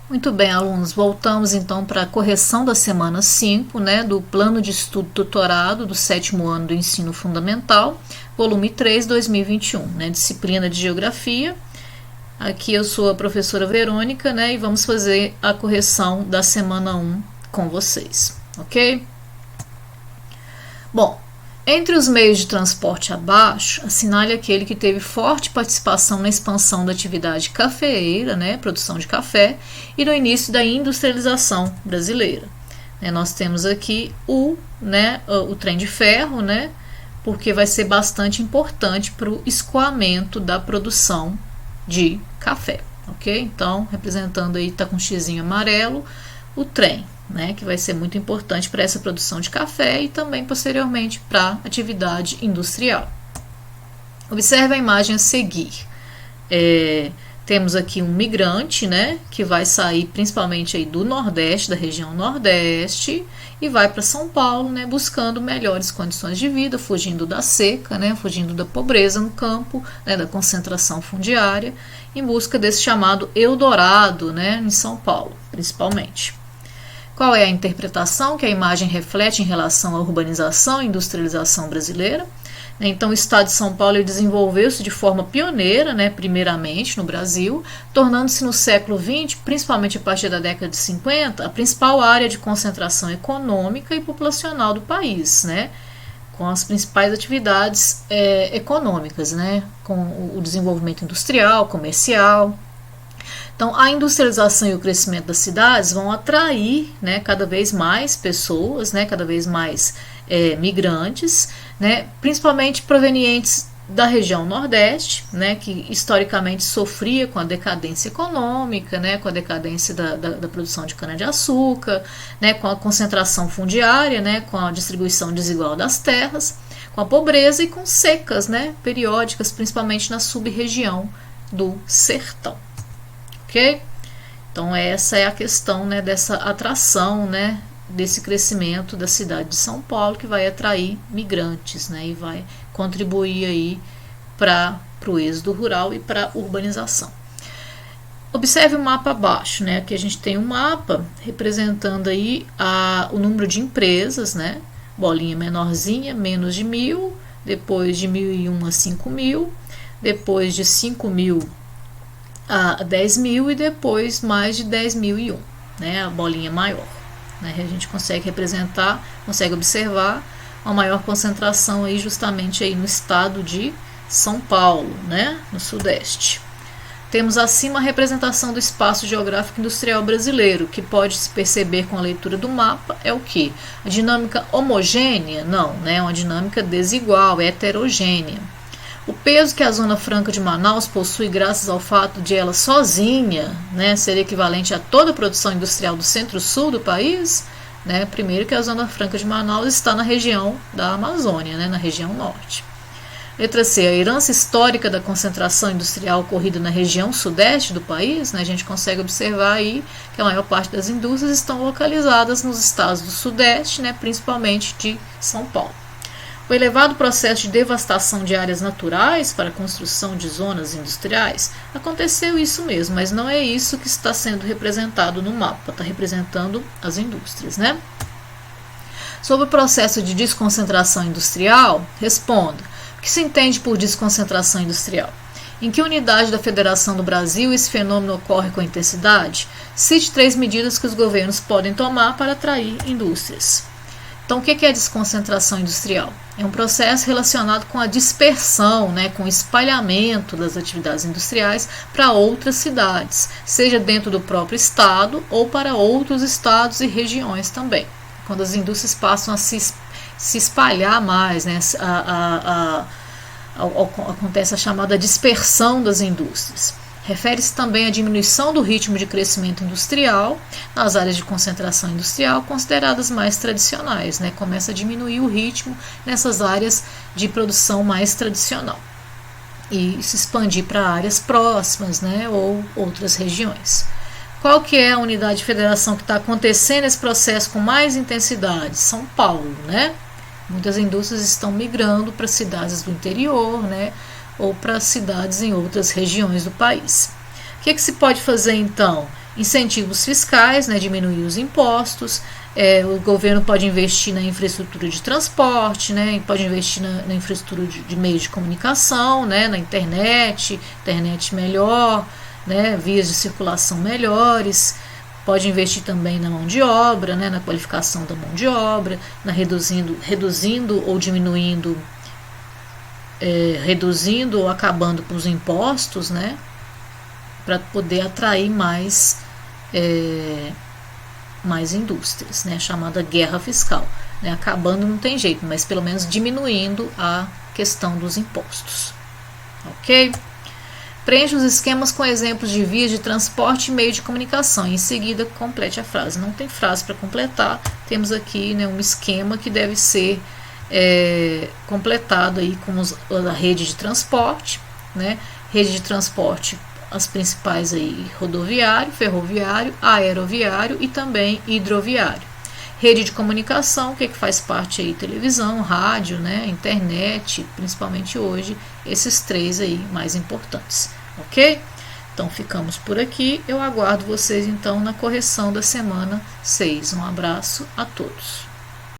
Muito bem, alunos, voltamos então para a correção da semana 5, né, do Plano de Estudo Tutorado do 7º ano do Ensino Fundamental, volume 3, 2021, né, disciplina de Geografia. Aqui eu sou a professora Verônica, né, e vamos fazer a correção da semana 1 com vocês, ok? Bom, entre os meios de transporte abaixo, assinale aquele que teve forte participação na expansão da atividade cafeeira, né, produção de café, e no início da industrialização brasileira. Nós temos aqui o trem de ferro, né, porque vai ser bastante importante para o escoamento da produção de café, ok? Então, representando aí, tá com um xizinho amarelo, o trem, né, que vai ser muito importante para essa produção de café e também posteriormente para a atividade industrial. Observe a imagem a seguir. Temos aqui um migrante, né, que vai sair principalmente aí do Nordeste, da região Nordeste, e vai para São Paulo, né, buscando melhores condições de vida, fugindo da seca, né, fugindo da pobreza no campo, né, da concentração fundiária, em busca desse chamado Eldorado, né, em São Paulo, principalmente. Qual é a interpretação que a imagem reflete em relação à urbanização e industrialização brasileira? Então, o estado de São Paulo desenvolveu-se de forma pioneira, né, primeiramente no Brasil, tornando-se no século XX, principalmente a partir da década de 50, a principal área de concentração econômica e populacional do país, né, com as principais atividades econômicas, né, com o desenvolvimento industrial, comercial. Então, a industrialização e o crescimento das cidades vão atrair, né, cada vez mais pessoas, né, cada vez mais migrantes, né, principalmente provenientes da região Nordeste, né, que historicamente sofria com a decadência econômica, né, com a decadência da produção de cana-de-açúcar, né, com a concentração fundiária, né, com a distribuição desigual das terras, com a pobreza e com secas, né, periódicas, principalmente na sub-região do sertão. Ok? Então essa é a questão, né, dessa atração, né, desse crescimento da cidade de São Paulo, que vai atrair migrantes, né, e vai contribuir aí para o êxodo rural e para a urbanização. Observe o mapa abaixo, né? Aqui a gente tem um mapa representando aí o número de empresas, né? Bolinha menorzinha, menos de 1.000, depois de 1.001 a 5.000, depois de 5.000 a 10.000 e depois mais de 10.001, né, a bolinha maior. Né, a gente consegue representar, consegue observar uma maior concentração aí justamente aí no estado de São Paulo, né, no Sudeste. Temos acima a representação do espaço geográfico industrial brasileiro, que pode se perceber com a leitura do mapa, é o que? A dinâmica homogênea? Não, né, é uma dinâmica desigual, heterogênea. O peso que a Zona Franca de Manaus possui graças ao fato de ela sozinha, né, ser equivalente a toda a produção industrial do centro-sul do país, né, primeiro que a Zona Franca de Manaus está na região da Amazônia, né, na região norte. Letra C, a herança histórica da concentração industrial ocorrida na região sudeste do país, né, a gente consegue observar aí que a maior parte das indústrias estão localizadas nos estados do sudeste, né, principalmente de São Paulo. O elevado processo de devastação de áreas naturais para a construção de zonas industriais, aconteceu isso mesmo, mas não é isso que está sendo representado no mapa, está representando as indústrias, né? Sobre o processo de desconcentração industrial, responda: o que se entende por desconcentração industrial? Em que unidade da Federação do Brasil esse fenômeno ocorre com intensidade? Cite 3 medidas que os governos podem tomar para atrair indústrias. Então, o que é desconcentração industrial? É um processo relacionado com a dispersão, né, com o espalhamento das atividades industriais para outras cidades, seja dentro do próprio estado ou para outros estados e regiões também. Quando as indústrias passam a se espalhar mais, né, acontece a chamada dispersão das indústrias. Refere-se também à diminuição do ritmo de crescimento industrial nas áreas de concentração industrial consideradas mais tradicionais, né? Começa a diminuir o ritmo nessas áreas de produção mais tradicional e se expandir para áreas próximas, né? Ou outras regiões. Qual que é a unidade de federação que está acontecendo esse processo com mais intensidade? São Paulo, né? Muitas indústrias estão migrando para cidades do interior, né? Ou para cidades em outras regiões do país. O que se pode fazer então? Incentivos fiscais, né, diminuir os impostos. O governo pode investir na infraestrutura de transporte, né, pode investir na infraestrutura de meios de comunicação, né, na internet melhor, né, vias de circulação melhores. Pode investir também na mão de obra, né, na qualificação da mão de obra, reduzindo ou diminuindo, reduzindo ou acabando com os impostos, né, para poder atrair mais indústrias, né, chamada guerra fiscal, né, acabando não tem jeito, mas pelo menos diminuindo a questão dos impostos, ok? Preencha os esquemas com exemplos de vias de transporte e meio de comunicação. Em seguida, complete a frase. Não tem frase para completar. Temos aqui, né, um esquema que deve ser completado aí com a rede de transporte, né? Rede de transporte, as principais aí, rodoviário, ferroviário, aeroviário e também hidroviário. Rede de comunicação, o que faz parte aí? Televisão, rádio, né, internet, principalmente hoje, esses três aí mais importantes, ok? Então ficamos por aqui, eu aguardo vocês então na correção da semana 6. Um abraço a todos.